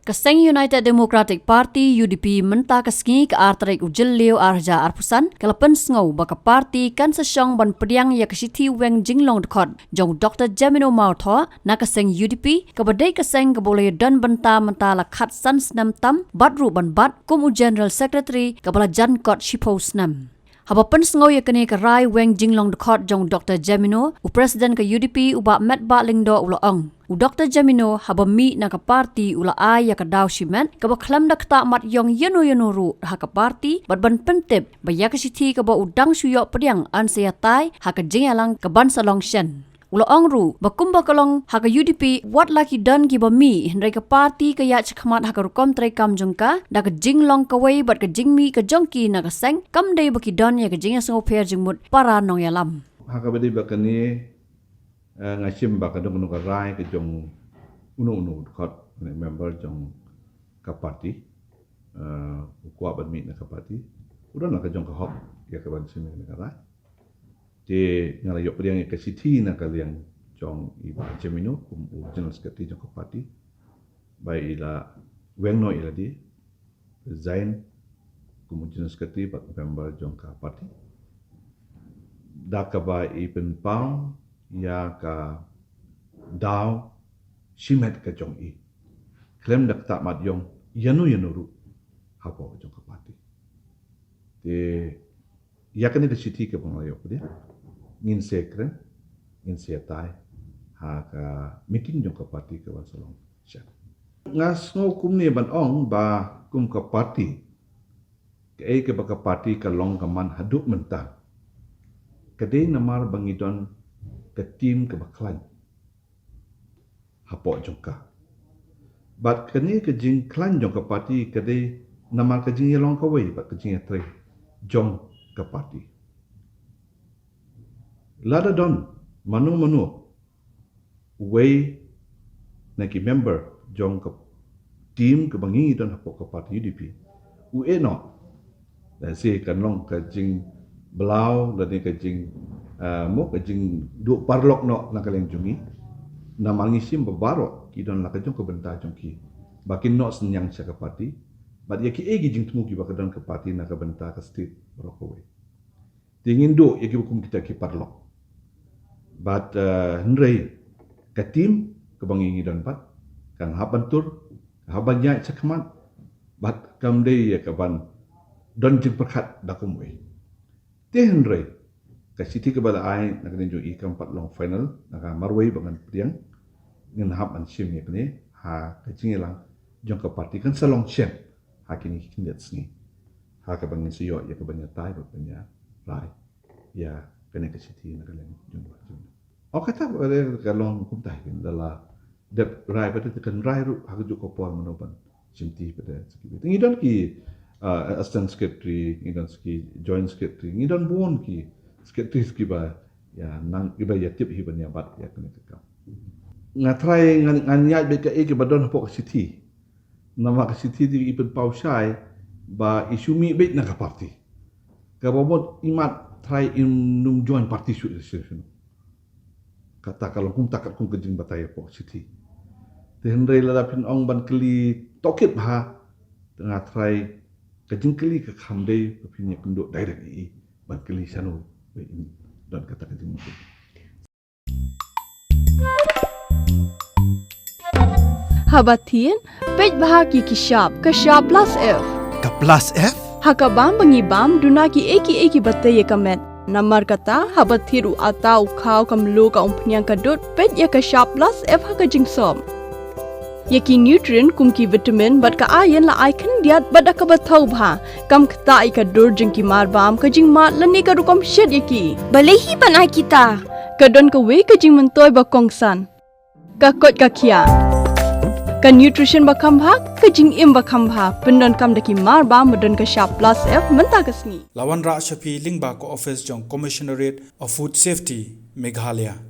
Keseng United Democratic Party UDP menta kesengi ke artarik ujel leo arja arpusan kelepen sengau baka parti kan sesyong ban pediang ya kesiti weng jinglong dekot jong Dr. Jamino Mautho na keseng UDP kebadai keseng keboleh dan benta menta lakhat san senam tam badru ban bad kumu General Secretary kebala jan kot shipo senam. Habapan sengau ya kene ke rai weng jinglong dekot jong Dr. Jamino u Presiden ke UDP uba met ba lingdo ulo ong. U Dr. Jamino haba mi na ka parti ula ay ya ka daw shimen ka ba klam da kta mat yong yeno ru ha ka parti bat ban pentip ba ya ka siti ka ba udang suyo pediang an se yatai ha ka jingalang ka ban salong shen. Ula ong ru ba kumba kalong ha ka UDP wat laki dan ki ba mi hendrai ka parti ka ya chakmat ha ka rukom trai kam jongka da ka jinglong ka wei bat ka jingmi ka jongki na ka seng kam dei ba ki dan ya ka jinga sengo per jingmut para nong yalam. Ha ka badi ba kani ngashim ba kadang nung rai ke jong unu kot member jong ka parti kuat ban mi na ka parti udah nak jong ka hop ya ka ban sini na rai de ngala yok pediang ke city na ka liang jong iba Jamino kum general secretary jong ka parti bai ila weng no ila di resign kum general secretary bat member jong ka parti da ka ba ipen pau ya ka daw shimet ka jong i klem dak tak mat yong yanu ru hapo jong ka parti de ya kan de city ke panglayo dia ngin sekren ngin setai ha ka meeting jong ka parti ke wasalong sya ngas ngo kum ni ban ong ba kum ka parti ke ba ka parti ka long ka man haduk mentah kadai namar bangidon ke tim ke baklan hapo jongka bat kani ke jing klan jongka parti kade namar ke jing yelong ka wei bat ke jing tre jong ke parti lada don manu wei naki member jong ke tim ke bangi don hapo ke parti UDP u eno dan si kan long ke jing belau dan ke jing mo ka jing du parlok no na kaleng jungi na mangisim babaro ki don la ka jong ka benta jong ki bakin no senyang sa ka parti bat ya ki egi jing temu ki bakadon ka parti na ka benta ka state brokowe tingin do ya ki bukum kita ki parlok bat hendrei ka tim ka bangi don pat kan habantur habanya cakmat bat kam dei ya ka ban don jing perkhat dakumwe te hendrei ka city ke bala ai nak ninjo i keempat long final nak marway bangan priang ngin hab an sim yakne ha ka jingelang jong ka parti kan salong chen ha kini kindet sni ha ka bangin siyo ya ka banya tai banya rai ya kene ka city nak leng jong o kata bale ka long kum tai kin dala dep rai pada kan rai ru ha ju ko por manoban simti pada ski ngidon ki assistant secretary ngidon ski joint secretary ngidon bon ki skeptis kiba ya nang kiba ya tip hiban ya bat ya kena tekam ngatrai nganyat beka e kiba don pok city nama ka city di ipen pausai ba isumi bet na ka parti ka bomot imat try in num join party association kata kalau kum takat kum kejing bataya pok city tehendrai ladapin ong ban keli tokit ha tengah try kejing keli ke khamdei pinya penduk direct i ban keli sanu dan kata kejing mungkin. Habatin, pej bahagi kishab plus F. Ka plus F? Hakabam bangibam dunaki eki batay kamet. Namar kata habathiru atau kau kamlu ka umpnyang kadut pej ya kishab plus F hakajing som. Yaki nutrient kumki vitamin bat ka ayan la icon diat bat ka bathau bha kam khta ka dur jingki marbam ka jing mat lani ka rukom shed yaki balehi banai kita ka don ka we ka jing mentoy ba kongsan ka kot ka khia ka nutrition ba kham bha ka jing im ba kham bha pendon kam daki marbam modon ka sharp plus F menta kasni Lawan Ra Shafi Lingba ko office jong Commissionerate of Food Safety Meghalaya